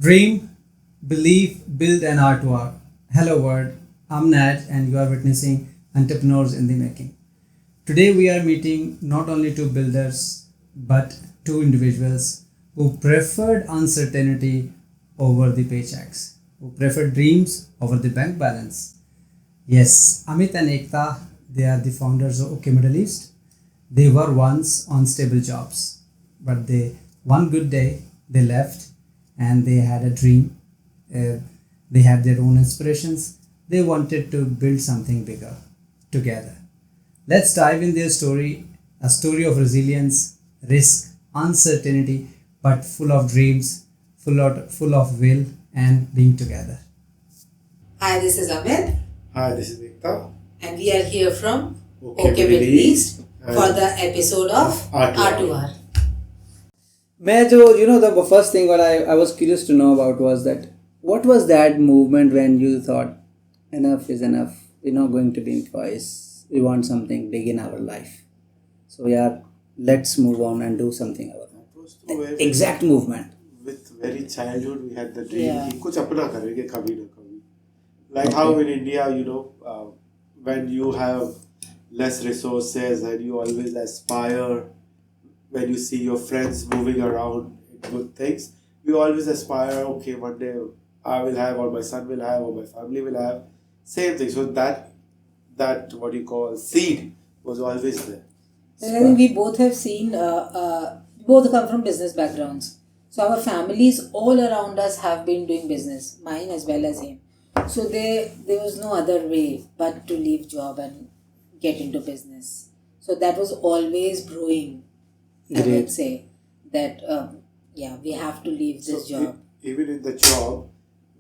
Dream, believe, build an R2R. Hello world, I'm Naj and you are witnessing Entrepreneurs in the Making. Today we are meeting not only two builders but two individuals who preferred uncertainty over the paychecks, who preferred dreams over the bank balance. Yes, Amit and Ekta, they are the founders of OK Middle East. They were once on stable jobs, but one good day they left and they had a dream. Uh, they had their own inspirations. They wanted to build something bigger together. Let's dive in their story, a story of resilience, risk, uncertainty, but full of dreams, full of will and being together. Hi, this is Amit, Hi, this is Ekta. and we are here from Okay, OK Middle East and for the episode of R2R. R2R. मैं जो the first thing what I was curious to know about was that what was that movement when you thought enough is enough, we're not going to be employees, we want something big in our life, so yeah, let's move on and do something about That was the way exact movement. with very childhood we had the dream Yeah. कि कुछ अपना करेंगे कभी ना कभी. Like how in India, when you have less resources and you always aspire, when you see your friends moving around in good things, you always aspire, okay, one day I will have, or my son will have, or my family will have. Same thing. So that what you call seed was always there. And I think we both have seen, both come from business backgrounds. So our families all around us have been doing business, mine as well as him. So there was no other way but to leave job and get into business. So that was always brewing, I Great. would say, that we have to leave this job. Even in the job,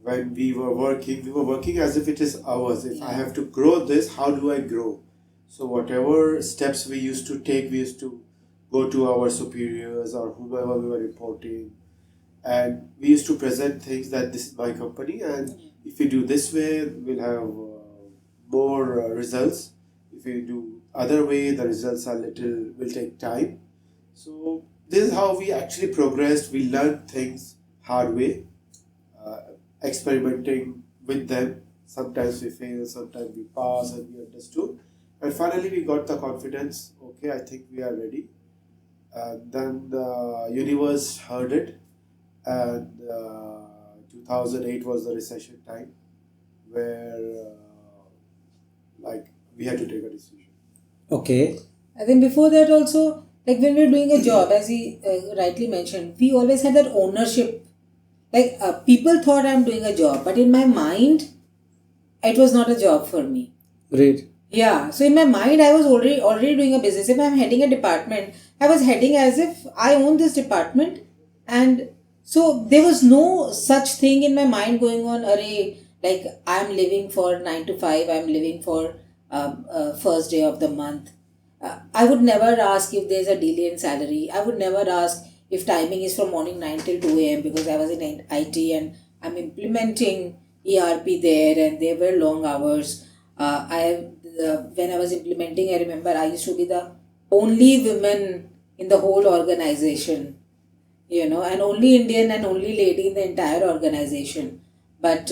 when we were working as if it is ours. If I Yeah. have to grow this, how do I grow? So whatever steps we used to take, we used to go to our superiors or whoever we were reporting, and we used to present things that this is my company, and if we do this way, we'll have more results. If we do other way, the results will take time. So this is how we actually progressed. We learned things hard way, experimenting with them. Sometimes we fail, sometimes we pass, and we understood. And finally, we got the confidence. Okay, I think we are ready. And then the universe heard it, and 2008 was the recession time, where we had to take a decision. Okay. I think before that also, like when we were doing a job, as he rightly mentioned, we always had that ownership. Like people thought I'm doing a job, but in my mind, it was not a job for me. Great. Yeah, so in my mind, I was already doing a business. If I'm heading a department, I was heading as if I own this department, and so there was no such thing in my mind going on. Array, like I'm living for 9 to 5. I'm living for first day of the month. I would never ask if there's a delay in salary. I would never ask if timing is from morning 9 till 2 a.m. because I was in IT and I'm implementing ERP there, and there were long hours. When I was implementing, I remember I used to be the only woman in the whole organization, and only Indian and only lady in the entire organization. But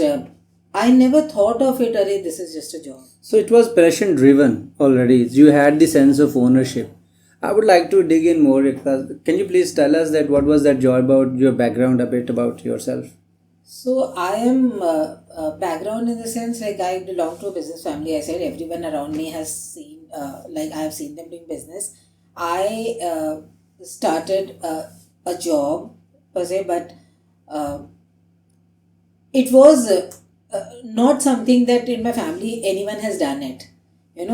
I never thought of it, array, this is just a job. So it was passion driven already. You had the sense of ownership. I would like to dig in more. Can you please tell us that what was that job about, your background, a bit about yourself? So I am background in the sense, like I belong to a business family. I said everyone around me has seen, I have seen them doing business. I started a job per se, but it was not something that in my family anyone has done it.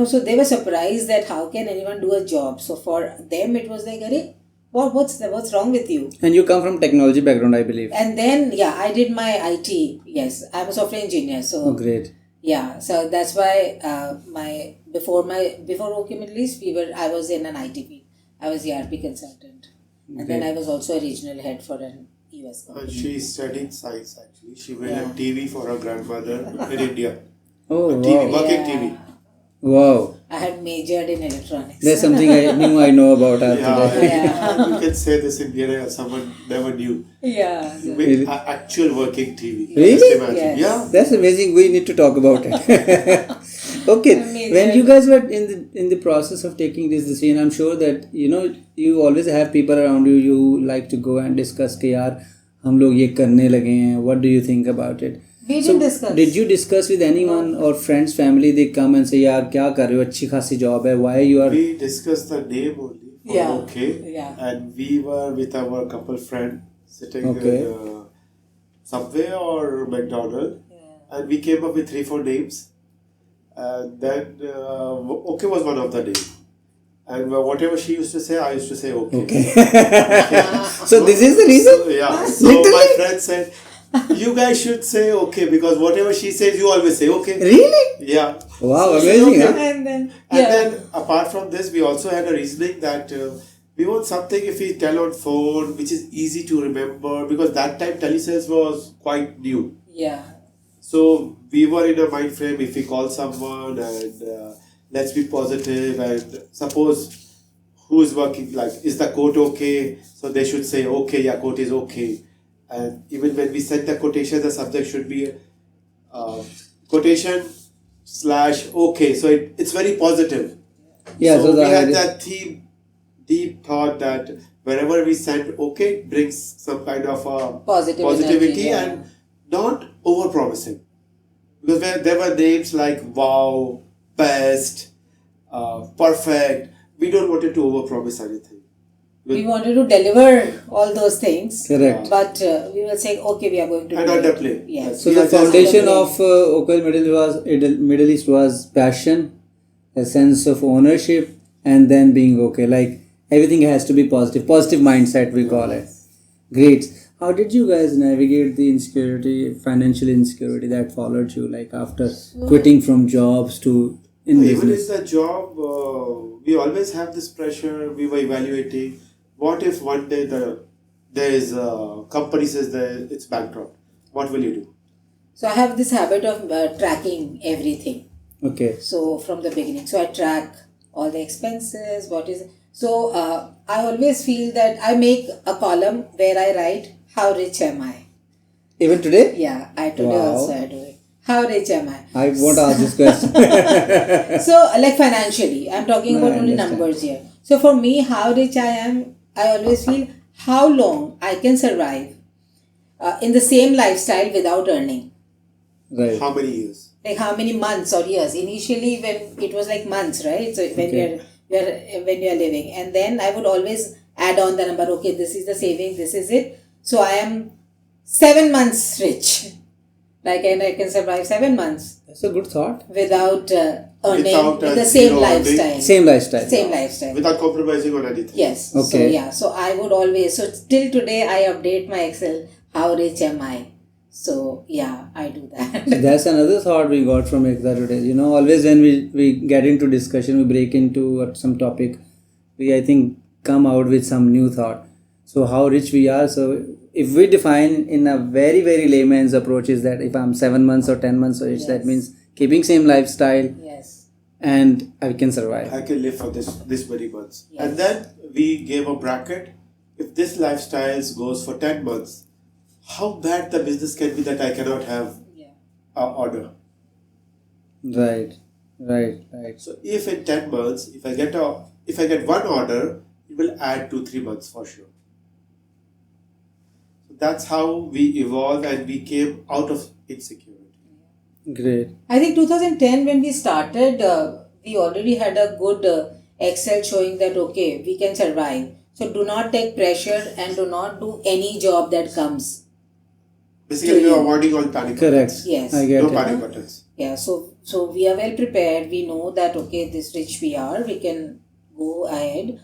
So they were surprised that how can anyone do a job. So for them it was like, Arey, what's wrong with you? And you come from technology background, I believe. And then I did my IT. Yes, I'm a software engineer. So Oh, great. yeah, so that's why before OK Middle East, I was in an IT field. I was ERP consultant, and then I was also a regional head for an US company. She studied science actually. She made a TV for her grandmother in India. Oh, A TV, wow. working Yeah. TV. Wow. I had majored in electronics. There's something I knew I know about her today. Yeah. You can say this in Vienna, someone never knew. Yeah. You So- made Really? actual working TV. Really? Just imagine. Yes. Yeah. That's amazing. We need to talk about it. Okay. Amazing. When you guys were in the process of taking this decision, I'm sure that you always have people around you. You like to go and discuss कि यार हम लोग ये करने लगे हैं. What do you think about it? We So, didn't discuss. did you discuss with anyone or friends, family? They come and say यार क्या कर रहे हो अच्छी खासी job है. Why you are We discussed the name only. For Yeah. Okay. Yeah. And we were with our couple friend sitting Okay. in Subway or McDonald. And we came up with 3-4 names. And then okay was one of the names. And whatever she used to say, I used to say okay. okay? So this is the reason. So, yeah. So Literally? my friend said, you guys should say okay because whatever she says, you always say okay. Really? Yeah. Wow, So, amazing. okay. Huh? And then And yeah. then apart from this, we also had a reasoning that we want something if we tell on phone, which is easy to remember because that time telesales was quite new. Yeah. So we were in a mind frame if we call someone and let's be positive and suppose who's working like is the quote okay? So they should say okay, yeah, quote is okay. And even when we send the quotation, the subject should be quotation / okay. So it's very positive. Yeah. So we the had idea- that deep thought that wherever we send okay, it brings some kind of Positivity, positivity yeah. and not over promising. Because there were names like wow, best, perfect. We don't want it to over promise anything. We wanted to deliver all those things. Correct. But we were saying, okay, we are going to And do it. underplay. Yes. So We the are just foundation underplay. of Oakville Middle East was passion, a sense of ownership, and then being okay. Like everything has to be positive mindset we call it. Great. How did you guys navigate the insecurity, financial insecurity that followed you, like after quitting from jobs to in Even business? in the job, we always have this pressure. We were evaluating. What if one day there is a company says that it's bankrupt? What will you do? So I have this habit of tracking everything. Okay. So from the beginning, so I track all the expenses. So I always feel that I make a column where I write how rich am I. Even today? Yeah, I today Wow. also I do it. How rich am I? I won't ask this question. So like financially, I'm talking No, about I only understand. numbers here. So for me, how rich I am, I always feel how long I can survive in the same lifestyle without earning. Right. How many years? Like how many months or years? Initially, when it was like months, right? So when Okay. when you are living, and then I would always add on the number. Okay, this is the saving. This is it. So I am 7 months rich. Like and I can survive 7 months That's a good thought. without earning Without, with the same zero earning. lifestyle. Same lifestyle. Same lifestyle. Without compromising on anything. Yes. So Okay. yeah. So I would always. So till today, I update my Excel. How rich am I? So yeah, I do that. That's another thought we got from Ekta today. Always when we get into discussion, we break into some topic, we I think come out with some new thought. So how rich we are. So if we define in a very, very layman's approach is that if I'm 7 months or 10 months rich, that Yes. means keeping same lifestyle Yes. and I can survive. I can live for this many months. Yes. And then we gave a bracket. If this lifestyle goes for 10 months, how bad the business can be that I cannot have Yeah. an order. Right. So if in 10 months, if I get one order, it will add 2-3 months for sure. So that's how we evolved and we came out of insecurity. Great. I think 2010 when we started, we already had a good Excel showing that okay, we can survive. So do not take pressure and do not do any job that comes. Basically, we are avoiding all panic Correct. buttons. Yes. I get No it. panic buttons. Yeah, so we are well prepared. We know that okay, this rich we are. We can go ahead.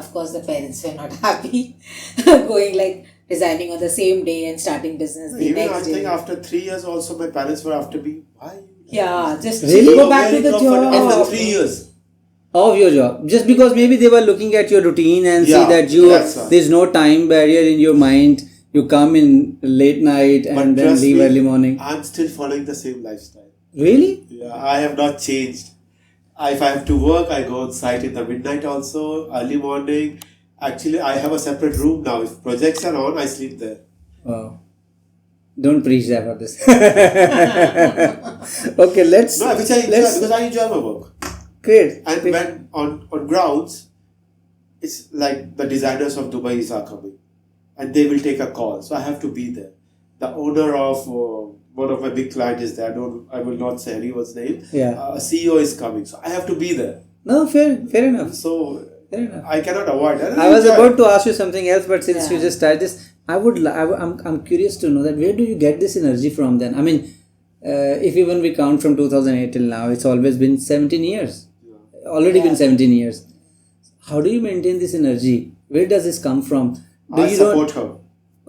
Of course, the parents were not happy, going like resigning on the same day and starting business the Even I next think day. after 3 years also, my parents were after me. Why? Yeah, just Really? go back to Very the comfortable. job. After 3 years. Of your job, just because maybe they were looking at your routine and see Yeah, that that's right. there's no time barrier in your mind. You come in late night and But then trust leave me, early morning. I'm still following the same lifestyle. Really? Yeah, I have not changed. If I have to work, I go on site in the midnight also, early morning. Actually, I have a separate room now. If projects are on, I sleep there. Wow. Don't preach that for this. Okay, let's. No, which I enjoy because I enjoy my work. Great. And when on grounds, it's like the designers of Dubai are coming, and they will take a call, so I have to be there. The owner of one of my big clients is there. I will not say anyone's name. Yeah. A CEO is coming, so I have to be there. No, fair enough. So Fair enough. I cannot avoid that. I was about to ask you something else, but since Yeah. you just started this, I'm curious to know that where do you get this energy from then? I mean, if even we count from 2008 till now, it's always been 17 years. Already been 17 years. How do you maintain this energy? Where does this come from? I support her.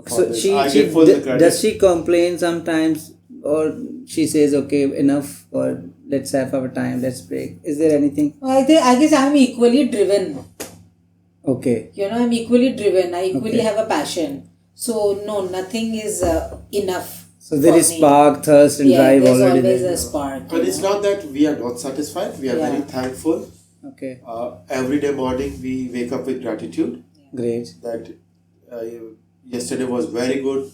So I get full the credit. does she complain sometimes, or she says, okay, enough, or let's have our time, let's break? Is there anything? I guess I'm equally driven. Okay. I'm equally driven. I equally Okay. have a passion. So no, nothing is enough. So there for is me. spark, thirst, and drive there's already always there. a spark. But it's not that we are not satisfied. We are Yeah. very thankful. Okay. Every day morning we wake up with gratitude Great. that yesterday was very good,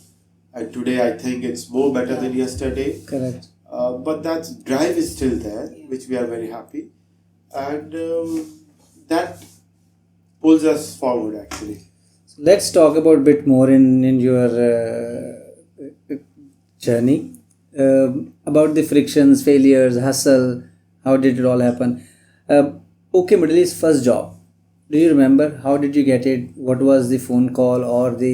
and today I think it's more better than yesterday. Correct. But that drive is still there, which we are very happy, and that pulls us forward actually. Let's talk about a bit more in your journey about the frictions, failures, hustle. How did it all happen? Okay, Middle East first job. Do you remember how did you get it? What was the phone call or the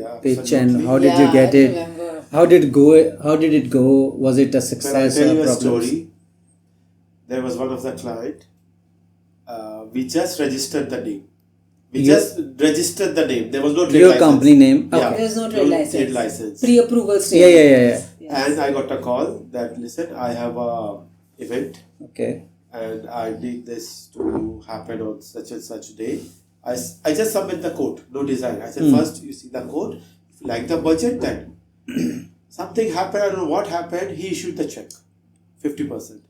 Yeah, pitch, and absolutely. how did you get I it? remember. How did it go? How did it go? Was it a Well, I'll success tell or you a problems? story. There was one of the client. We just registered the name. We just registered the name. There was no trade Your license. company name? Yeah. Okay. There's no trade license. Trade license. Pre-approval stage. Yeah. And I got a call that, listen, I have a event Okay. and I need this to happen on such and such day. I just submit the code, no design. I said, first you see the code. If you like the budget, then something happened. I don't know what happened. He issued the check, 50%.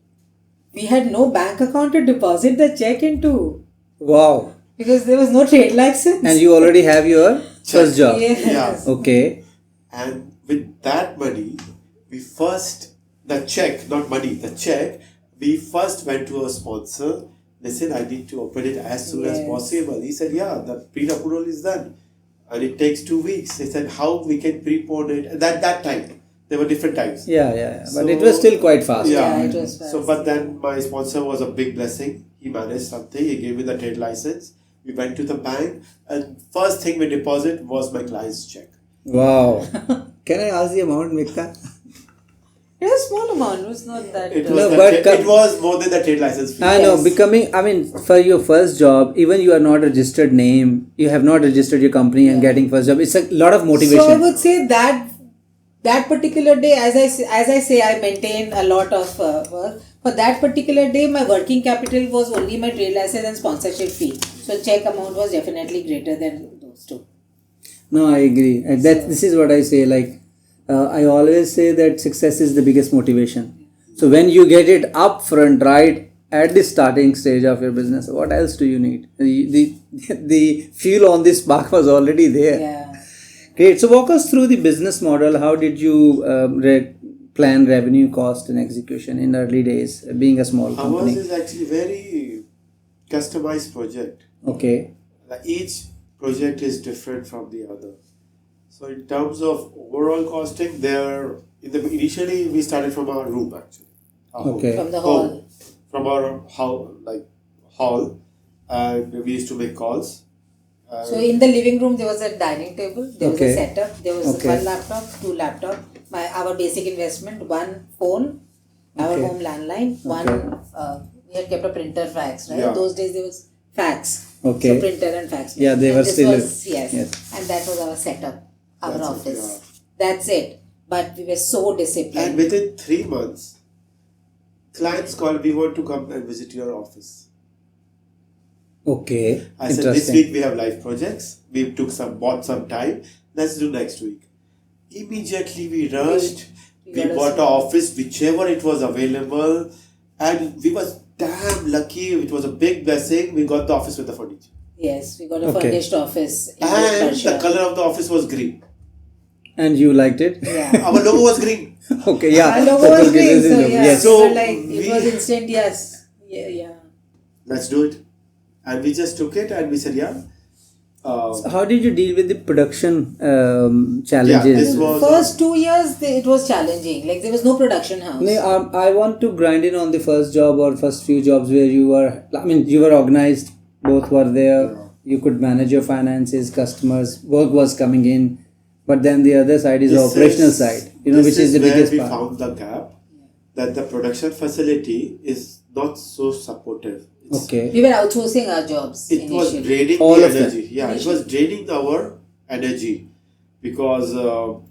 We had no bank account to deposit the check into Wow. because there was no trade license. And you already have your first job. Yes. Yeah. Okay. And with that money, we first went to a sponsor. They said, I need to open it as soon as Yes. possible. He said, yeah, the pre-approval is done. And it takes 2 weeks. They said, how we can prepone it. And that time, there were different times. Yeah. But So- it was still quite fast. Yeah, it was fast. So, but then my sponsor was a big blessing. He managed something. He gave me the trade license. We went to the bank. And first thing we deposit was my client's check. Wow. Can I ask the amount, Mikta? It was a small amount. It was not that. It No, was, but it was more than the trade license fee. I know, Yes. for your first job, even you are not registered name, you have not registered your company and getting first job, it's a lot of motivation. So I would say that particular day, as I say, I maintain a lot of work. For that particular day, my working capital was only my trade license and sponsorship fee. So check amount was definitely greater than those two. No, I agree. And this is what I say. Like, I always say that success is the biggest motivation. So when you get it up front, right at the starting stage of your business, what else do you need? The fuel on this spark was already there. Yeah. Great. So walk us through the business model. How did you plan revenue, cost, and execution in early days, being a small Ours company? is actually very customized project. Okay. Like each project is different from the other. So in terms of overall costing, initially we started from our room actually. Our home. Okay. From the Home. hall. From our hall, and we used to make calls. So in the living room there was a dining table, there was Okay. a setup, there was Okay. one laptop, two laptop, our basic investment, one phone, our Okay. home landline, one we had kept a printer fax, right? Yeah. Those days there was fax. Okay. So printer and fax. Yeah, they And were this still- was, yes. yes. And that was our setup, our That's it, office. That's it. But we were so disciplined. And within 3 months, clients called, we want to come and visit your office. Okay. I said, this Interesting. week we have live projects. We bought some time. Let's do next week. Immediately we rushed. We We got a bought small- an office, whichever it was available. And we was damn lucky. It was a big blessing. We got the office with the furniture. Yes, we got a Okay. furnished office. In And Persia. the color of the office was green. And you liked it? Yeah. Our logo was green. Okay, yeah. Our logo Okay, was okay, green, this is so logo. yeah. Yes. So So like it we- was instant yes. Yeah. Let's do it. And we just took it and we said, yeah. So how did you deal with the production challenges? this was- First 2 years it was challenging. Like there was no production house. No, I want to grind in on the first job or first few jobs where you were, you were organized, both were there, Yeah. you could manage your finances, customers, work was coming in, but then the other side is the This operational is- side, this which is the where biggest we part. found the gap, that the production facility is not so supportive. Okay. We were outsourcing our jobs It was initially. draining All the of them. energy. Yeah, it was draining our energy because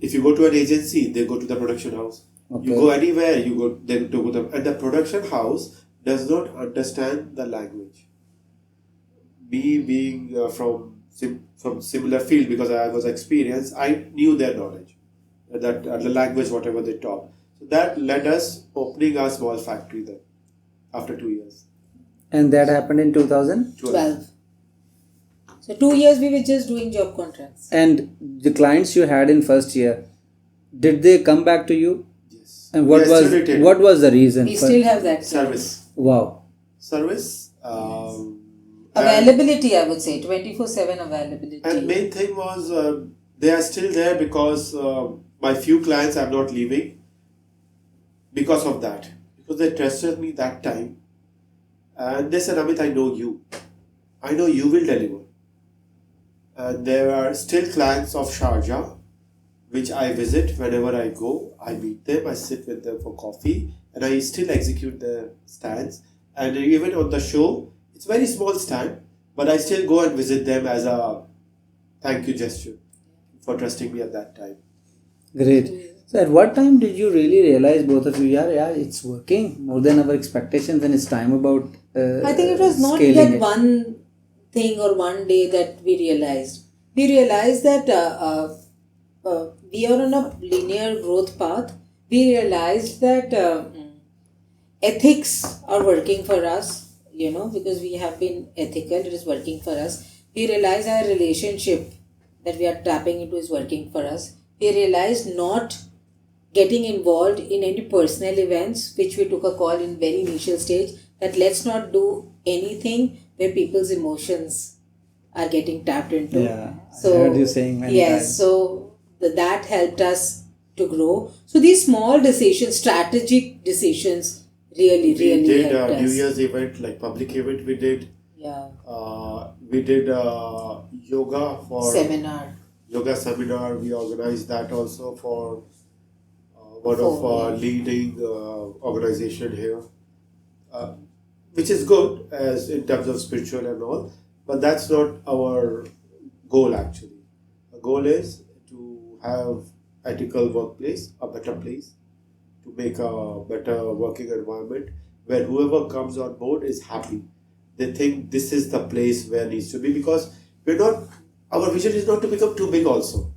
if you go to an agency, they go to the production house. Okay. You go anywhere, you go they go to the and the production house does not understand the language. Me being from similar field because I was experienced, I knew their knowledge, that the language whatever they talk. So that led us opening our small factory then after 2 years. And that happened in 2000? 12. So 2 years we were just doing job contracts. And the clients you had in first year, did they come back to you? Yes. And what Yes, was irritated. what was the reason? We for- still have that Service. Wow. Service. availability. I would say 24/7 availability. And main thing was they are still there because my few clients I'm not leaving because of that. Because they trusted me that time. And they said, Amit, I know you. I know you will deliver. And there are still clients of Sharjah, which I visit whenever I go. I meet them, I sit with them for coffee, and I still execute their stands. And even on the show, it's very small stand, but I still go and visit them as a thank you gesture for trusting me at that time. Great. So at what time did you really realize, both of you, yeah, it's working more than our expectations and it's time about I think it was not scaling that it. one thing or one day that we realized. We realized that we are on a linear growth path. We realized that ethics are working for us, because we have been ethical, it is working for us. We realized our relationship that we are tapping into is working for us. We realized not getting involved in any personal events, which we took a call in very initial stage, that let's not do anything where people's emotions are getting tapped into. Yeah, I heard you saying many yes, times. so that helped us to grow. So these small decisions, strategic decisions, really We did helped a New us. Year's event, like public event we did. Yeah, We did yoga for seminar. yoga seminar. We organized that also for one of our leading organization here, which is good as in terms of spiritual and all, but that's not our goal actually. The goal is to have ethical workplace, a better place, to make a better working environment where whoever comes on board is happy. They think this is the place where it needs to be, because our vision is not to become too big also.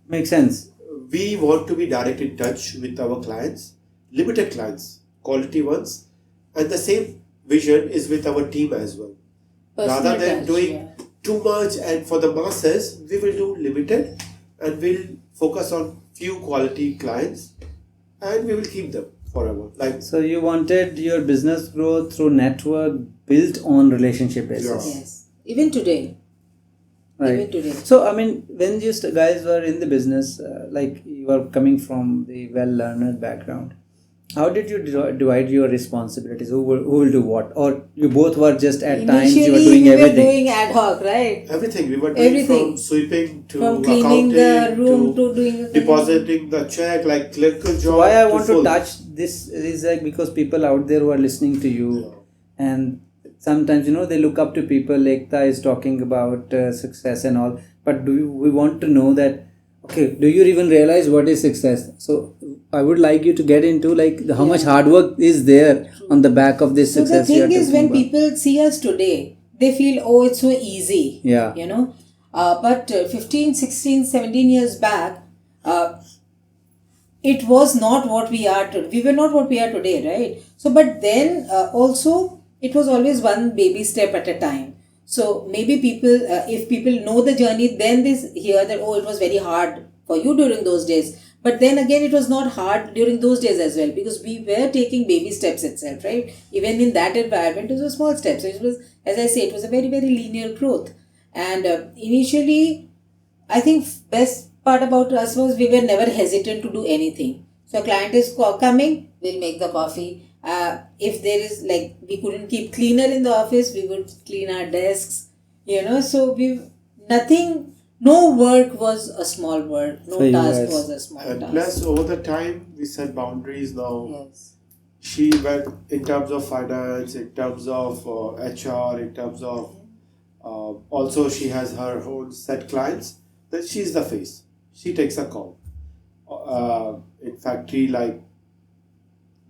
Makes sense. We want to be direct in touch with our clients, limited clients, quality ones, and the same vision is with our team as well. Personal Rather than touch, doing yeah. too much and for the masses, we will do limited and we'll focus on few quality clients and we will keep them forever. Like So you wanted your business growth through network built on relationship basis. Yeah. Yes, even today. Right. Even today. So, when you guys were in the business, like you were coming from the well-learned background, how did you divide your responsibilities? Who will do what? Or you both were just at times you were Initially, doing we everything? were doing ad hoc, right? everything, we were doing Everything. from sweeping to From cleaning the accounting room to doing depositing the check, like clerical job. Why I want to full. touch this is like because people out there who are listening to you, and sometimes they look up to people. Ekta is talking about success and all, but we want to know that, okay, do you even realize what is success? So I would like you to get into like how much hard work is there on the back of this So the success. you are thing is, talking when about. people see us today, they feel, oh, it's so easy. Yeah. But 15, 16, 17 years back, it was not what we are today. We were not what we are today, right? So, but then also it was always one baby step at a time. So maybe people, if people know the journey, then they hear that, oh, it was very hard for you during those days. But then again, it was not hard during those days as well, because we were taking baby steps itself, right? Even in that environment, it was a small step. So it was, as I say, it was a very, very linear growth. And initially, I think best part about us was we were never hesitant to do anything. So a client is coming, we'll make the coffee. If there is, like, we couldn't keep cleaner in the office, we would clean our desks. So nothing, no work was a small work, no For you task guys. was a small And task. plus, over the time, we set boundaries now. Yes. She went in terms of finance, in terms of HR, in terms of also she has her own set clients. Then she's the face. She takes a call. In factory, like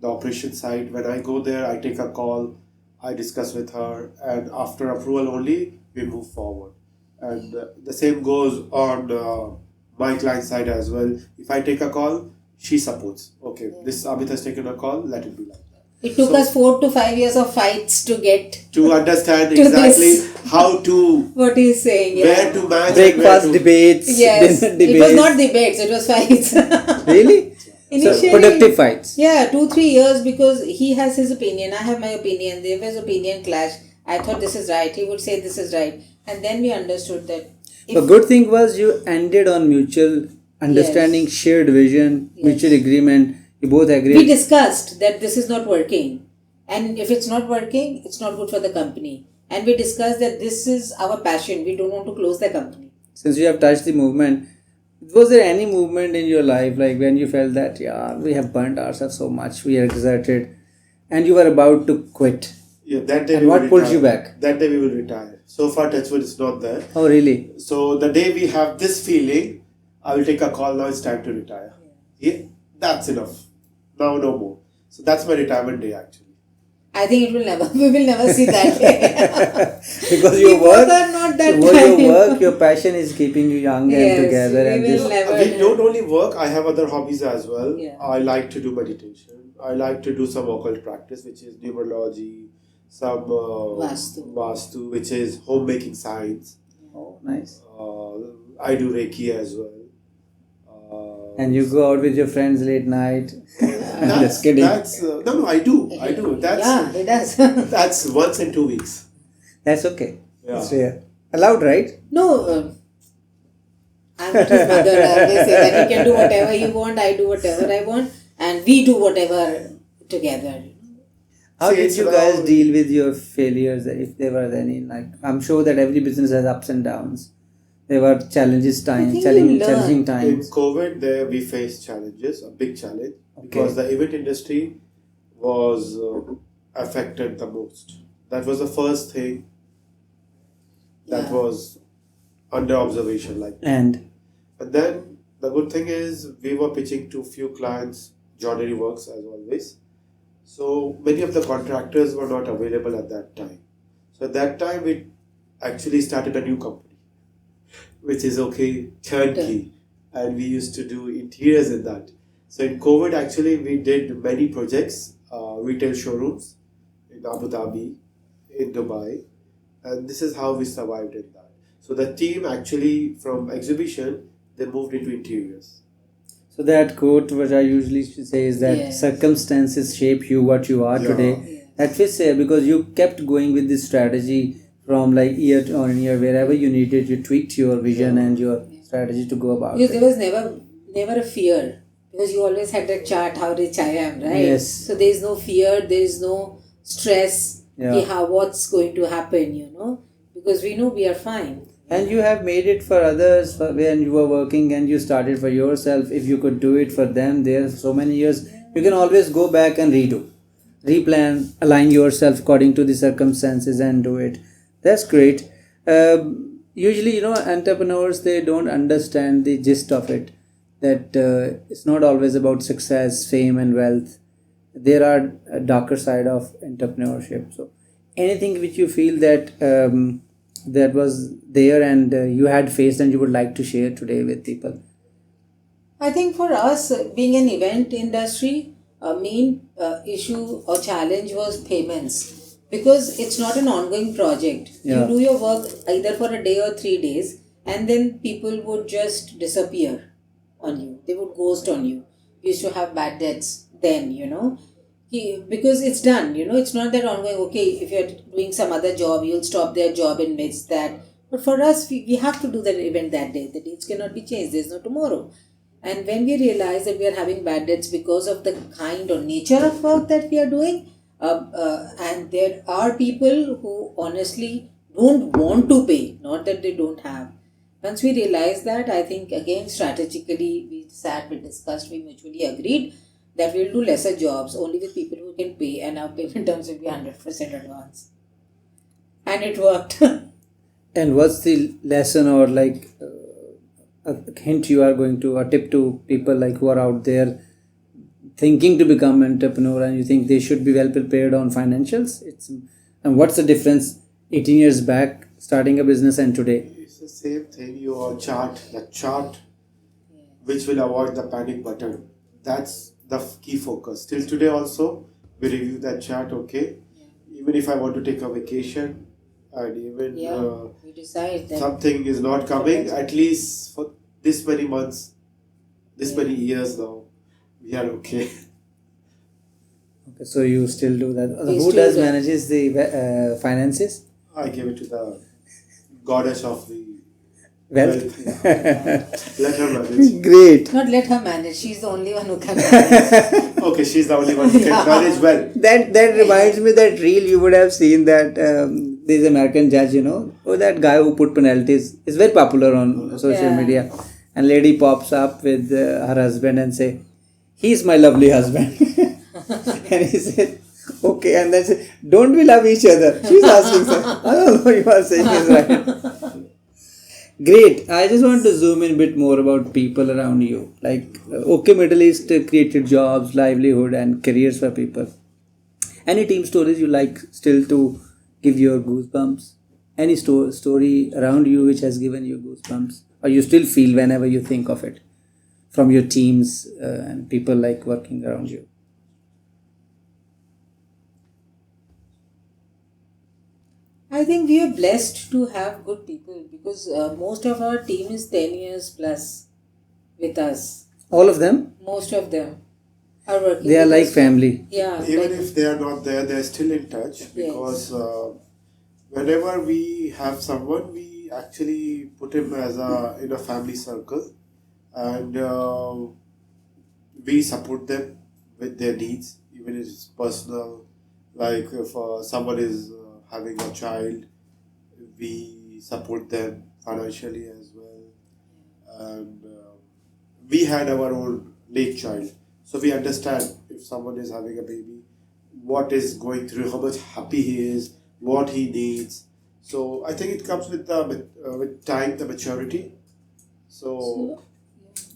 the operation side, when I go there, I take a call, I discuss with her, and after approval only, we move forward. And the same goes on my client side as well. If I take a call, she supports. Okay, this Amit has taken a call, let it be like that. It took So- us 4 to 5 years of fights to get To understand To exactly this. how to, what he's saying. Yeah. where to match, and Breakfast where to, debates, Yes, dinner it debates. was not debates, it was fights. Really? Initially, So productive fights. Yeah, 2-3 years, because he has his opinion, I have my opinion, there was opinion clash. I thought this is right, he would say this is right. And then we understood that The good thing was you ended on mutual understanding, Yes. shared vision, Yes. mutual agreement. You both we agreed. discussed that this is not working. And if it's not working, it's not good for the company. And we discussed that this is our passion, we don't want to close the company. Since you have touched the movement, was there any movement in your life like when you felt that, yeah, we have burnt ourselves so much, we are exerted, and you were about to quit? yeah, that day And we what will pulls retire. you back? That day we will retire. So far, touchwood is not there. Oh, really? So the day we have this feeling, I will take a call now, it's time to retire. Yeah, that's enough. Now no more. So that's my retirement day actually. I think we will never see that day. Because We your work, both are not that your kind. work, your passion is keeping you young Yes, and together. we And will this, never- We don't only work, I have other hobbies as well. Yeah. I like to do meditation. I like to do some occult practice, which is numerology, some Vastu, which is homemaking science. oh, nice. I do Reiki as well. And you go out with your friends late night. I'm just kidding. That's no, I do. That's Yeah, it does. that's once in 2 weeks. That's okay. Yeah. It's rare. Allowed, right? No, I'm not his mother. I always say that he can do whatever he want, I do whatever I want, and we do whatever together. How See, did it's you guys around- deal with your failures, if there were any? Like, I'm sure that every business has ups and downs. There were challenges, think you challenging learn. In times. COVID, there we faced challenges, a big challenge, Okay. because the event industry was affected the most. That was the first thing that Yeah. was under observation. And And then the good thing is we were pitching to few clients, joinery works as always. So many of the contractors were not available at that time. So at that time we actually started a new company, which is turnkey, and we used to do interiors in that. So in COVID actually we did many projects, retail showrooms in Abu Dhabi, in Dubai, and this is how we survived in that. So the team actually from exhibition they moved into interiors. so that quote, which I usually say, is that Yes. circumstances shape you what you are Yeah. today. Yes. That fits there because you kept going with this strategy from like year on year. Wherever you needed, you tweaked your vision and your strategy to go about Because it. there was never a fear, because you always had that chart how rich I am, right? Yes. So there is no fear, there is no stress. Yeah. What's going to happen, because we know we are fine. And you have made it for others when you were working, and you started for yourself. If you could do it for them there so many years, you can always go back and replan, align yourself according to the circumstances and do it. That's great. Usually, entrepreneurs, they don't understand the gist of it, that it's not always about success, fame and wealth. There are a darker side of entrepreneurship. So anything which you feel that that was there and you had faced and you would like to share today with people? I think for us, being an event industry, a main issue or challenge was payments. because it's not an ongoing project. Yeah. You do your work either for a day or 3 days, and then people would just disappear on you. They would ghost on you. You used to have bad debts then, because it's done. It's not that ongoing. Okay, if you're doing some other job, you'll stop their job and miss that. But for us, we have to do that event that day. The dates cannot be changed. There's no tomorrow. And when we realize that we are having bad debts because of the kind or nature of work that we are doing, and there are people who honestly don't want to pay, not that they don't have. Once we realized that, I think again strategically we sat, we discussed, we mutually agreed that we'll do lesser jobs only with people who can pay, and our payment terms will be 100% advance. And it worked. And what's the lesson or like a hint you are going to, a tip to people like who are out there thinking to become entrepreneur and you think they should be well prepared on financials? And what's the difference 18 years back starting a business and today? It's the same thing. Your chart, the chart, which will avoid the panic button. That's the key focus. Till today also, we review that chart. Okay, even if I want to take a vacation, and even we decide that something is not coming, at least for this many months, this many years now, we are okay. Okay, so you still do that. We Who still does do. manages the finances? I give it to the goddess of the Wealth. Let her manage. Great. not let her manage. She's the only one who can manage. Okay, she's the only one who can manage well. That reminds me that reel you would have seen that there's American judge, that guy who put penalties is very popular on social Yeah. media, and lady pops up with her husband and say, "He's my lovely husband," and he said, "Okay," and then say, "Don't we love each other?" She's asking, sir. I don't know. You are saying is right. Great. I just want to zoom in a bit more about people around you. Like, OK Middle East created jobs, livelihood, and careers for people. Any team stories you like still to give your goosebumps? Any story around you which has given you goosebumps? Or you still feel whenever you think of it from your teams and people like working around you? I think we are blessed to have good people because most of our team is 10 years plus with us. All of them? Most of them are working. They are with like us. family. Yeah. Even like- if they are not there, they're still in touch because whenever we have someone, we actually put him as in a family circle, and we support them with their needs, even if it's personal. Like if someone is having a child, we support them financially as well, and we had our own late child, so we understand if someone is having a baby, what is going through, how much happy he is, what he needs. So I think it comes with with time, the maturity. So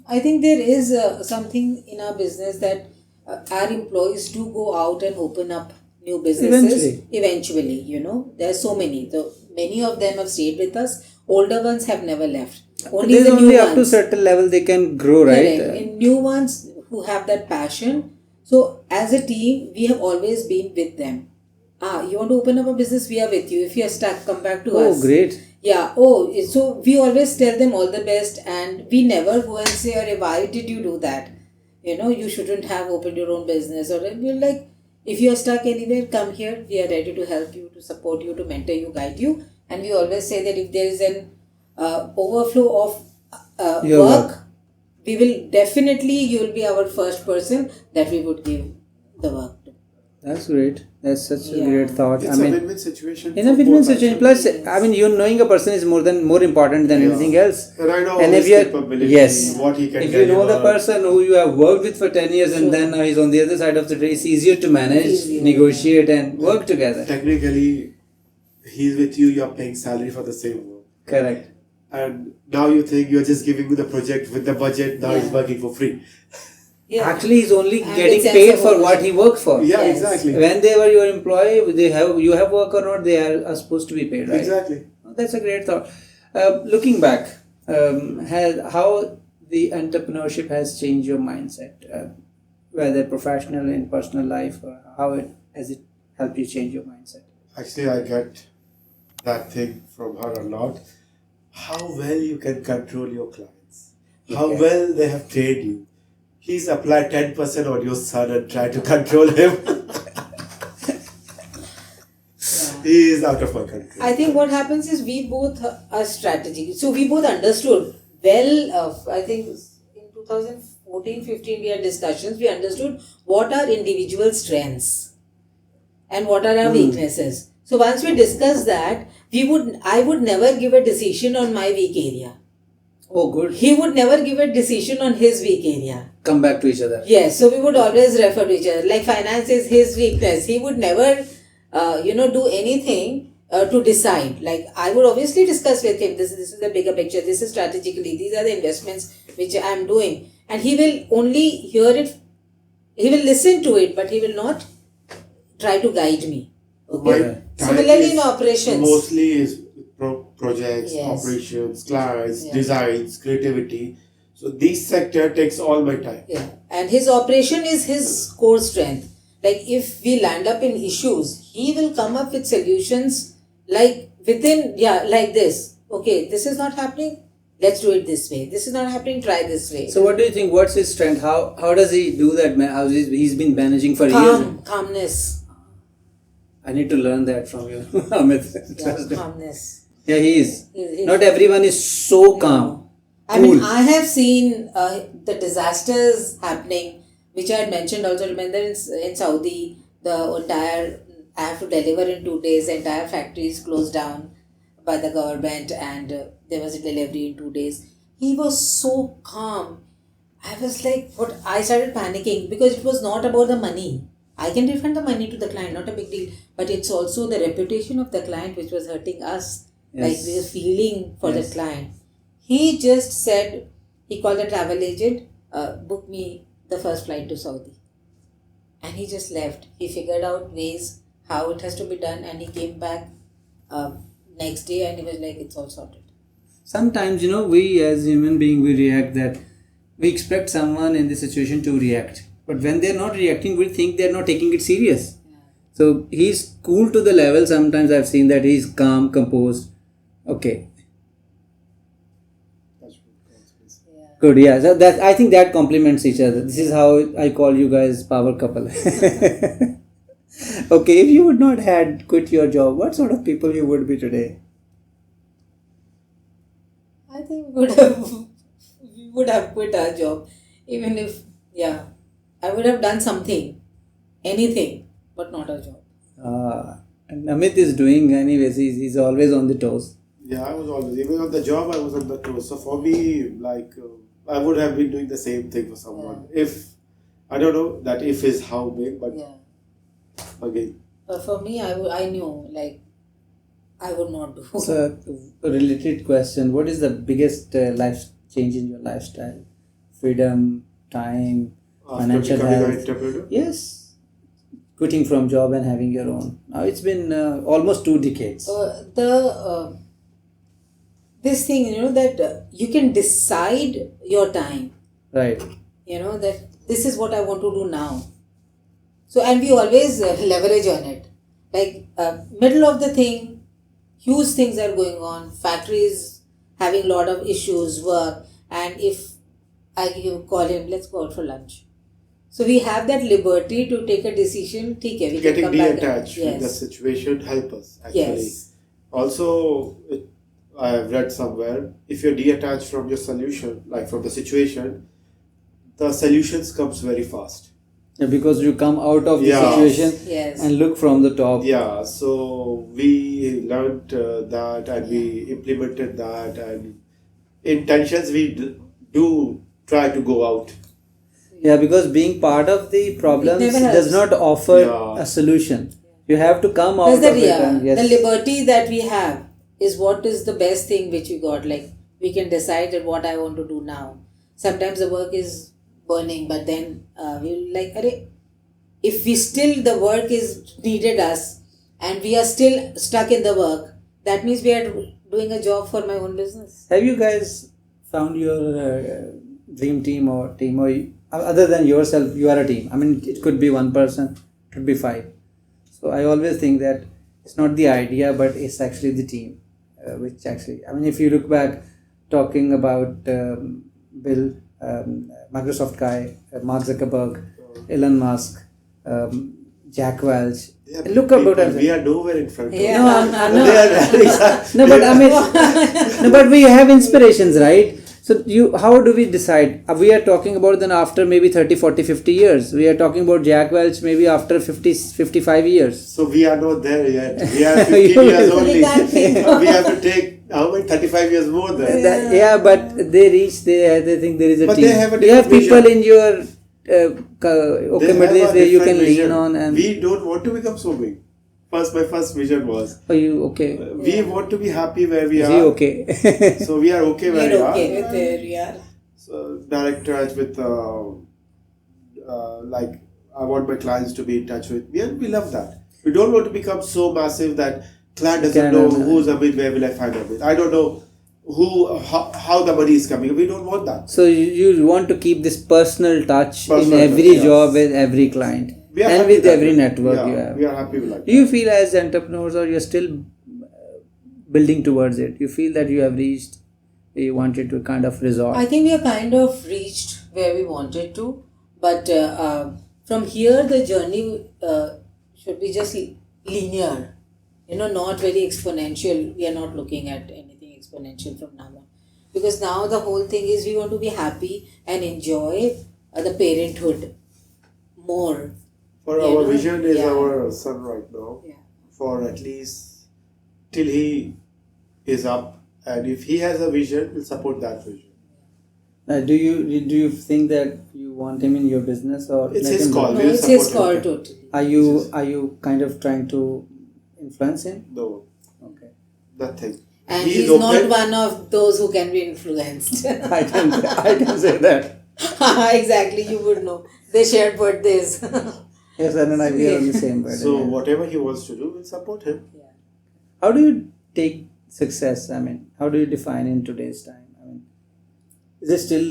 I think there is something in our business that our employees do go out and open up new businesses eventually. There are so many. So many of them have stayed with us. Older ones have never left. Only There's the only new up to ones. certain level they can grow, right? Correct. In new ones who have that passion. So as a team, we have always been with them. You want to open up a business? We are with you. If you are stuck, come back to us. Oh, great. Yeah. So we always tell them all the best, and we never go and say, "Arey, why did you do that? You shouldn't have opened your own business." Or we're like, if you are stuck anywhere, come here. We are ready to help you, to support you, to mentor you, guide you. And we always say that if there is an overflow of Your work, we will definitely, you will be our first person that we would give the work to. That's great. That's such a Yeah. great thought. it's a win-win situation. in a for win-win both situation. actually. Plus, you knowing a person is more important than Yeah. anything else. And I know And his if you're capability, yes, what he can if you know the deliver. person who you have worked with for 10 years and then now he's on the other side of the day, it's easier to manage, Easier. negotiate, and work together. Technically, he's with you. You're paying salary for the same work. Correct. And now you think you're just giving me the project with the budget. Now he's Yeah. working for free. Yeah. Actually, he's only And getting it's sense paid of for what he worked for. Yeah, Yes. exactly. When they were your employee, you have work or not, they are supposed to be paid, right? Exactly. That's a great thought. Looking back, how the entrepreneurship has changed your mindset, whether professional in personal life, or how has it helped you change your mindset? Actually, I get that thing from her a lot. How well you can control your clients, how Okay. well they have trained you. He's applied 10% on your son and try to control him. He is out of my control. I think what happens is we both are strategic. So we both understood well. I think in 2014-15 we had discussions. We understood what are individual strengths and what are our weaknesses. So once we discussed that, I would never give a decision on my weak area. Oh, good. He would never give a decision on his weak area. Come back to each other. Yes, so we would always refer to each other. Like finance is his weakness. He would never, do anything to decide. Like I would obviously discuss with him. This is the bigger picture. This is strategically. These are the investments which I am doing, and he will only hear it. He will listen to it, but he will not try to guide me. My Okay. time Similarly is in operations. mostly is projects, Yes. operations, clients, Yes. designs, creativity. So this sector takes all my time. Yeah, and his operation is his core strength. Like if we land up in issues, he will come up with solutions like within, like this. Okay, this is not happening. Let's do it this way. This is not happening. Try this way. So what do you think? What's his strength? How does he do that? How he's been managing for years? Calmness. I need to learn that from you, Amit. Yeah, Trust me. calmness. Yeah, he is. He's- Not everyone is so calm. I mean, Cool. I have seen the disasters happening, which I had mentioned also. Remember in Saudi, the entire, I have to deliver in 2 days, the entire factory is closed down by the government, and there was a delivery in 2 days. He was so calm. I was like, what? I started panicking because it was not about the money. I can refund the money to the client, not a big deal. But it's also the reputation of the client which was hurting us. Like Yes. we were feeling for Yes. the client. He just said, he called the travel agent, book me the first flight to Saudi. And he just left. He figured out ways how it has to be done, and he came back next day and he was like, it's all sorted. Sometimes, we as human beings, we react that we expect someone in this situation to react. But when they're not reacting, we think they're not taking it serious. So he's cool to the level. Sometimes I've seen that he's calm, composed. Okay, That's good. Yeah. good. Yeah, so that I think that complements each other. This is how I call you guys power couple. Okay, if you would not had quit your job, what sort of people you would be today? I think we would have quit our job. Even if, I would have done something, anything, but not a job. And Amit is doing anyways. He's always on the toes. Yeah, I was always, even on the job, I was on the toes. So for me, I would have been doing the same thing for someone. If, I don't know that if is how big, but again. But for me, I knew, like, I would not do. So, a related question: what is the biggest life change in your lifestyle? Freedom, time, After financial becoming an health. entrepreneur? Yes, quitting from job and having your own. Now it's been almost 2 decades. This thing, that you can decide your time. Right. That this is what I want to do now. So, and we always leverage on it. Like, middle of the thing, huge things are going on, factories having a lot of issues, work, and if I call him, let's go out for lunch. So we have that liberty to take a decision. Okay, we can Getting come back. detached with the Yes. situation help us actually. Yes. Also, I have read somewhere, if you're detached from your solution, like from the situation, the solutions comes very fast. Yeah, because you come out of the Yeah. situation Yes. and look from the top. Yeah, so we learned that and we implemented that, and intentions we do try to go out. Yeah, because being part of the problems never does helps. not offer Yeah. a solution. You have to come out That's of it. And yes. the liberty that we have is what is the best thing which we got. Like, we can decide that what I want to do now. Sometimes the work is burning, but then we'll like, if we still, the work is needed us and we are still stuck in the work, that means we are doing a job for my own business. Have you guys found your dream team or other than yourself, you are a team? I mean, it could be one person, it could be 5. So I always think that it's not the idea, but it's actually the team, which actually, I mean, if you look back, talking about Bill, Microsoft guy, Mark Zuckerberg, Elon Musk, Jack Welch. They are Look big about people. us. We are nowhere in front of Yeah. them. No, They are really- no, but I mean, no, but we have inspirations, right? So how do we decide? We are talking about then after maybe 30, 40, 50 years. We are talking about Jack Welch maybe after 50, 55 years. So we are not there yet. We are 15 You- years We only. can't think We have to take how many 35 years more there. Yeah, but they reach, they think there is a But team. they have a you have different people vision. in your They have committees a where you different can lean vision. on and We don't want to become so big. My first vision was are you okay? we want to be happy where we Is are. he okay? So we are okay where we We're are. okay with where we are. So direct touch with like I want my clients to be in touch with me, and we love that. We don't want to become so massive that client doesn't know who's Amit, where will I find Amit. I don't know how the money is coming. We don't want that. So you want to keep this personal touch in Personal every touch, yes. job with every client We are and happy with that every way. network Yeah, you have. we are happy with that. Do you feel as entrepreneurs, or you're still building towards it? You feel that you have reached where you wanted to kind of resort? I think we are kind of reached where we wanted to, but from here the journey should be just linear, not very exponential. We are not looking at anything exponential from now on, because now the whole thing is we want to be happy and enjoy the parenthood more. For You our know? vision is Yeah. our son right now. Yeah. For at least till he is up, and if he has a vision, we'll support that vision. Do you think that you want him in your business, or It's let his him call. go? No, We'll it's his support call him. totally. Are you kind of trying to influence him? No, Okay. nothing. And He is he's not open. one of those who can be influenced. I can say that. Exactly, you would know. They shared birthdays. Yes, and I we are on the same bird. So whatever he wants to do, we'll support him. How do you take success? I mean, how do you define in today's time? I mean, is it still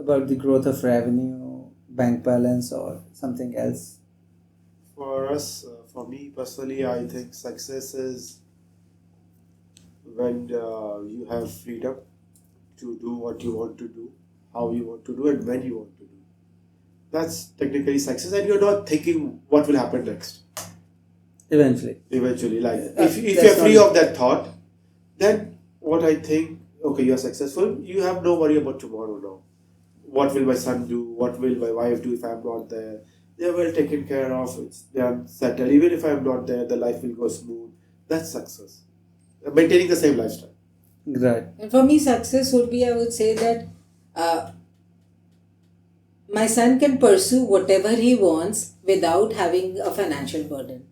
about the growth of revenue, bank balance, or something else? For us, for me personally, I think success is when you have freedom to do what you want to do, how you want to do, and when you want to do. That's technically success, and you're not thinking what will happen next. Eventually. Like That's if you're free not- of that thought, then what I think, okay, you're successful. You have no worry about tomorrow now. What will my son do? What will my wife do if I'm not there? They're well taken care of. They are settled. Even if I'm not there, the life will go smooth. That's success. Maintaining the same lifestyle. Right. And for me, success would be, I would say that my son can pursue whatever he wants without having a financial burden.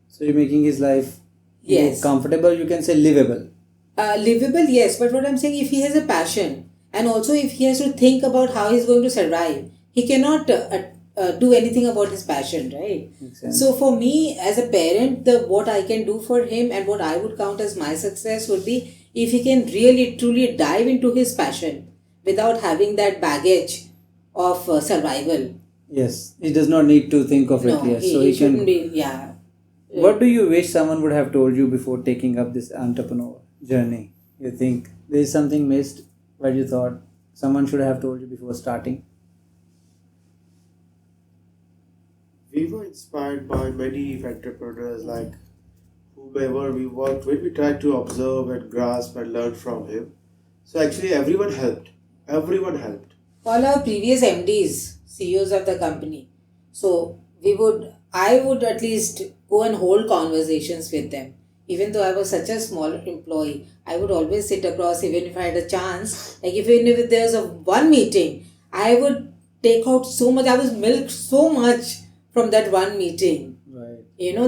So you're making his life Yes. more comfortable. You can say livable. Livable, yes, but what I'm saying, if he has a passion and also if he has to think about how he's going to survive, he cannot do anything about his passion, right? Makes sense. So for me as a parent, what I can do for him and what I would count as my success would be if he can really truly dive into his passion without having that baggage of survival. Yes, he does not need to think of it. No, Yes, he, so he he shouldn't can. be, yeah. What do you wish someone would have told you before taking up this entrepreneur journey? You think there is something missed where you thought someone should have told you before starting? We were inspired by many entrepreneurs, like whomever we worked with. We tried to observe and grasp and learn from him. So actually, everyone helped. Everyone helped. All our previous MDs, CEOs of the company. So I would at least go and hold conversations with them. Even though I was such a small employee, I would always sit across, even if I had a chance. Like even if there was one meeting, I would take out so much. I was milked so much from that one meeting. Right.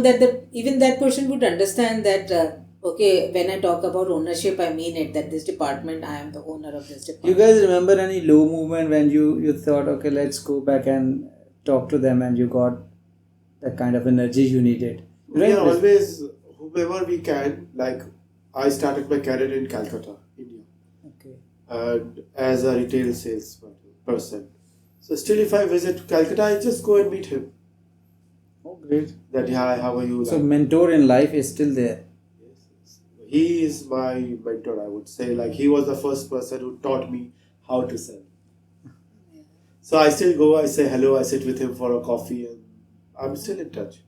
That even that person would understand that. Okay, when I talk about ownership, I mean it. That this department, I am the owner of this You department. guys remember any low moment when you thought, okay, let's go back and talk to them, and you got that kind of energy you needed? We are always, whomever we can, like I started my career in Calcutta, India, Okay. and as a retail sales person. So still if I visit Calcutta, I just go and meet him. Oh, great. That hi, how are you? So mentor in life is still there. Yes. He is my mentor, I would say. Like he was the first person who taught me how to sell. So I still go, I say hello, I sit with him for a coffee, and I'm still in touch.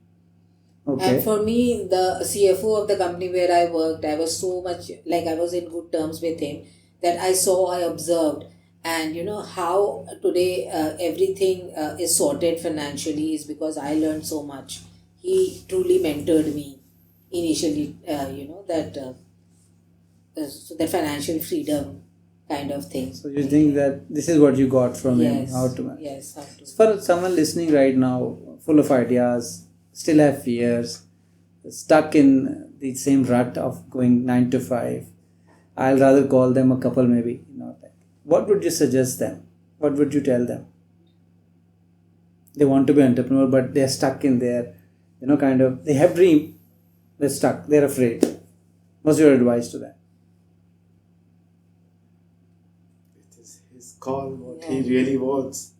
Okay. And for me, the CFO of the company where I worked, I was so much like I was in good terms with him that I saw, I observed, and how today everything is sorted financially is because I learned so much. He truly mentored me initially, so that financial freedom kind of thing. So you think that this is what you got from him, Yes, how to manage. yes, how to. For someone listening right now, full of ideas, still have fears, stuck in the same rut of going 9 to 5, I'll rather call them a couple maybe, not that. What would you suggest them? What would you tell them? They want to be entrepreneur, but they're stuck in their, kind of, they have dream, they're stuck, they're afraid. What's your advice to them? It is his call, what he really wants.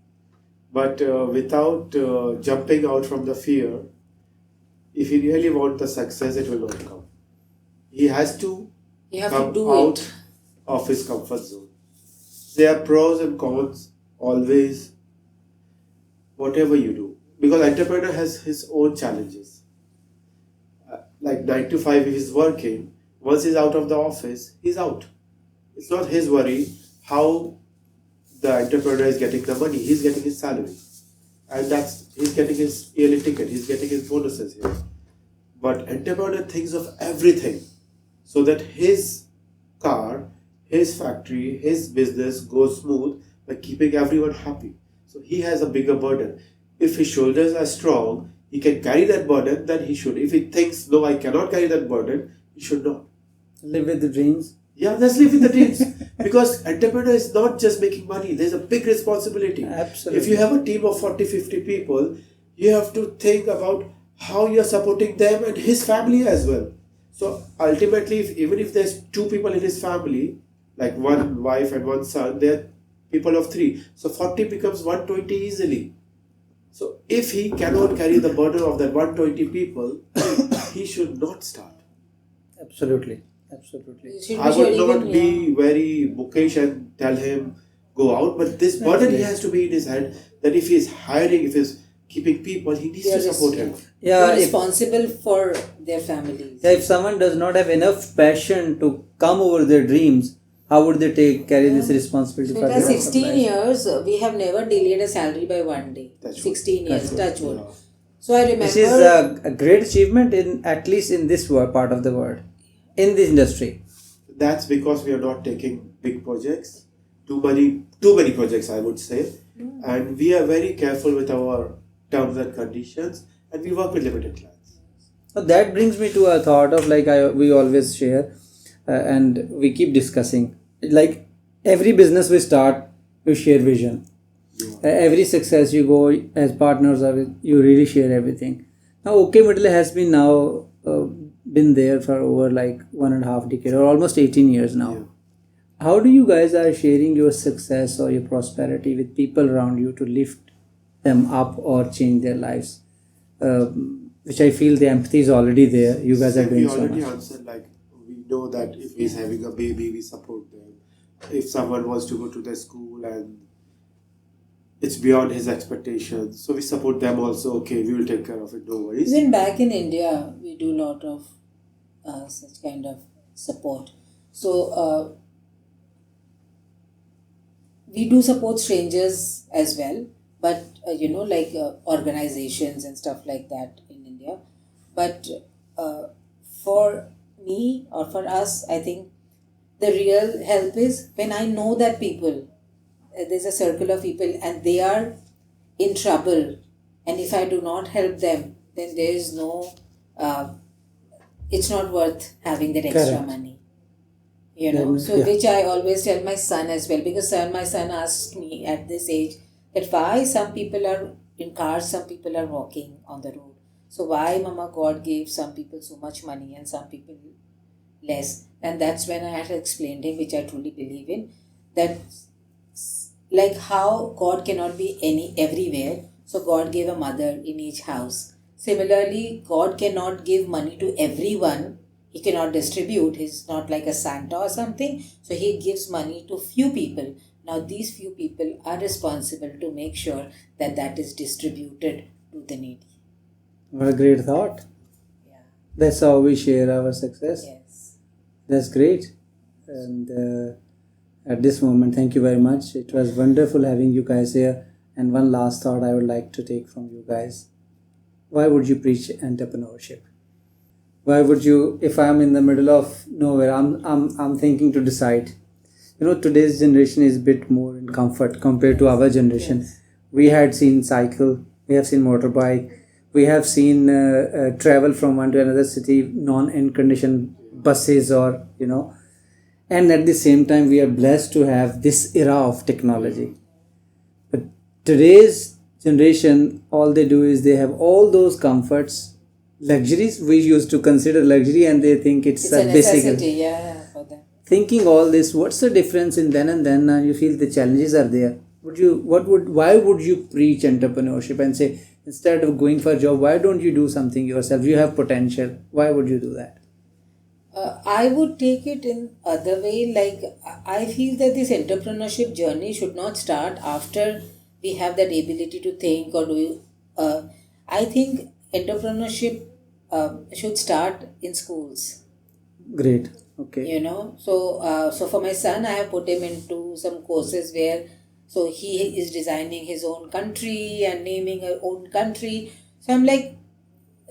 But without jumping out from the fear, if he really wants the success, it will not come. He has to come out of his comfort zone. There are pros and cons always, whatever you do. Because entrepreneur has his own challenges. Like 9 to 5, if he's working, once he's out of the office, he's out. It's not his worry how the entrepreneur is getting the money. He's getting his salary. And he's getting his yearly ticket. He's getting his bonuses here. But entrepreneur thinks of everything so that his car, his factory, his business goes smooth by keeping everyone happy. So he has a bigger burden. If his shoulders are strong, he can carry that burden, then he should. If he thinks, no, I cannot carry that burden, he should not. Live with the dreams. Yeah, let's live with the dreams. Because entrepreneur is not just making money. There's a big responsibility. Absolutely. If you have a team of 40, 50 people, you have to think about how you're supporting them and his family as well. So ultimately, even if there's 2 people in his family, like one wife and one son, they're people of 3. So 40 becomes 120 easily. So if he cannot carry the burden of that 120 people, he should not start. Absolutely. I would not be very bookish and tell him go out, but this burden he has to be in his head that if he is hiring, if he is keeping people, he needs to support him. They're responsible for their families. Yeah, if someone does not have enough passion to come over their dreams, how would they carry this responsibility? In the 16 years, we have never delayed a salary by one day. 16 years, touch wood. Yeah. So I remember... This is a great achievement, at least in this part of the world, in this industry. That's because we are not taking big projects, too many projects, I would say. And we are very careful with our terms and conditions, and we work with limited clients. So that brings me to a thought of we always share and we keep discussing. Like every business we start, you share vision. Every success you go as partners of it, you really share everything. Now, OK Middle has been been there for over 1.5 decades or almost 18 years now. Yeah. How do you guys are sharing your success or your prosperity with people around you to lift them up or change their lives? Which I feel the empathy is already there. You guys are doing so much. We already answered, we know that if he's having a baby, we support them. If someone wants to go to the school and it's beyond his expectations, so we support them also. Okay, we will take care of it, no worries. Even back in India, we do a lot of such kind of support. So we do support strangers as well, but organizations and stuff like that in India. But for me or for us, I think the real help is when I know that people, there's a circle of people and they are in trouble, and if I do not help them, then there is no, it's not worth having that extra Correct. money. Which I always tell my son as well, because my son asked me at this age that why some people are in cars, some people are walking on the road. So why Mama God gave some people so much money and some people less? And that's when I had to explain to him, which I truly believe in, that how God cannot be everywhere. So God gave a mother in each house. Similarly, God cannot give money to everyone. He cannot distribute. He's not like a Santa or something. So he gives money to few people. Now these few people are responsible to make sure that that is distributed to the needy. What a great thought. Yeah. That's how we share our success. Yes. That's great. And at this moment, thank you very much. It was wonderful having you guys here. And one last thought I would like to take from you guys. Why would you preach entrepreneurship? Why would you, if I'm in the middle of nowhere, I'm thinking to decide. Today's generation is a bit more in comfort compared to our generation. Yes. We had seen cycle, we have seen motorbike, we have seen travel from one to another city, non-air conditioned buses or, and at the same time we are blessed to have this era of technology. But today's generation, all they do is they have all those comforts, luxuries we used to consider luxury, and they think it's a a basic. necessity, yeah, for them. Thinking all this, what's the difference in then and then, and you feel the challenges are there? Why would you preach entrepreneurship and say, instead of going for a job, why don't you do something yourself? You have potential. Why would you do that? I would take it in other way. Like, I feel that this entrepreneurship journey should not start after we have that ability to think or do. I think entrepreneurship should start in schools. Great. Okay. So for my son, I have put him into some courses where, so he is designing his own country and naming his own country. So I'm like,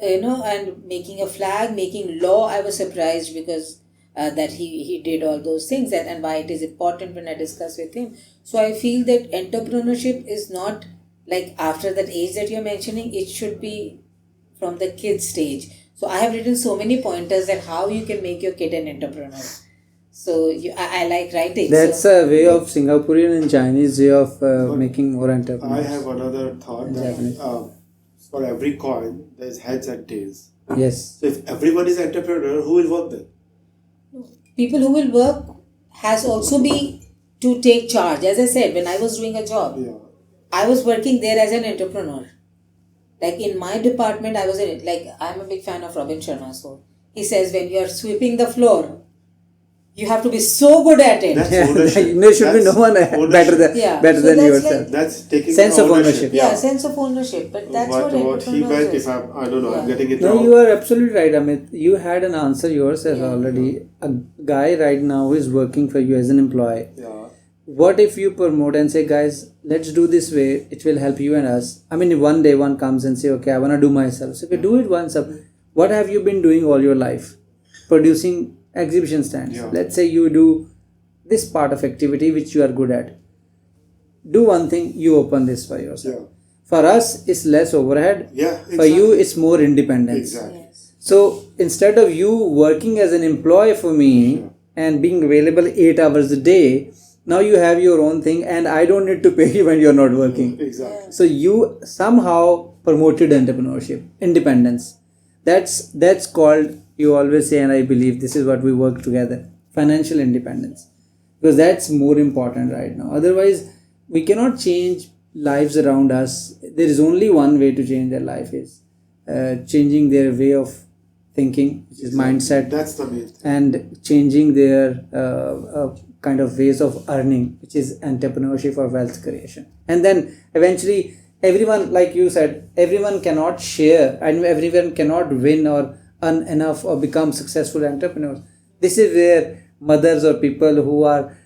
and making a flag, making law. I was surprised because that he did all those things, and why it is important when I discuss with him. So I feel that entrepreneurship is not like after that age that you're mentioning. It should be from the kid stage. So I have written so many pointers that how you can make your kid an entrepreneur. So I like writing. That's a way of Singaporean and Chinese way of making more entrepreneurs. I have another thought that for every coin, there's heads and tails. Yes. So if everyone is entrepreneur, who will work then? People who will work has also be to take charge. As I said, when I was doing a job, I was working there as an entrepreneur. Like in my department, I was in it. Like, I'm a big fan of Robin Sharma. So he says, when you're sweeping the floor, you have to be so good at it. That's ownership. There should be no one better than yourself. That's taking sense of ownership. Yeah, sense of ownership. But that's what he meant. If I don't know, I'm getting it wrong. No, you are absolutely right, Amit. You had an answer yourself already. A guy right now is working for you as an employee. Yeah. What if you promote and say, guys, let's do this way, it will help you and us. I mean, one day one comes and say, okay, I want to do myself. So, okay, do it once up. What have you been doing all your life? Producing exhibition stands. Yeah. Let's say you do this part of activity which you are good at. Do one thing, you open this for yourself. Yeah. For us, it's less overhead. Yeah, exactly. For you, it's more independence. Exactly. Yes. So, instead of you working as an employee for me and being available 8 hours a day, now you have your own thing and I don't need to pay you when you're not working. Exactly. So you somehow promoted entrepreneurship, independence. That's called, you always say, and I believe this is what we work together, financial independence. Because that's more important right now. Otherwise, we cannot change lives around us. There is only one way to change their life is changing their way of thinking, which is mindset. That's the main thing. And changing their kind of ways of earning, which is entrepreneurship or wealth creation. And then eventually everyone, like you said, everyone cannot share and everyone cannot win or earn enough or become successful entrepreneurs. This is where mothers or people who are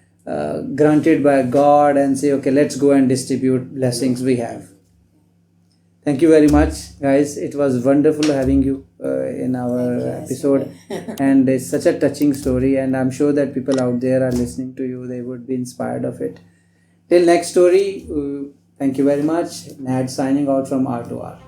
granted by God and say, okay, let's go and distribute blessings we have. Thank you very much, guys. It was wonderful having you in our episode. And it's such a touching story. And I'm sure that people out there are listening to you. They would be inspired of it. Till next story, thank you very much. Nad signing out from R2R.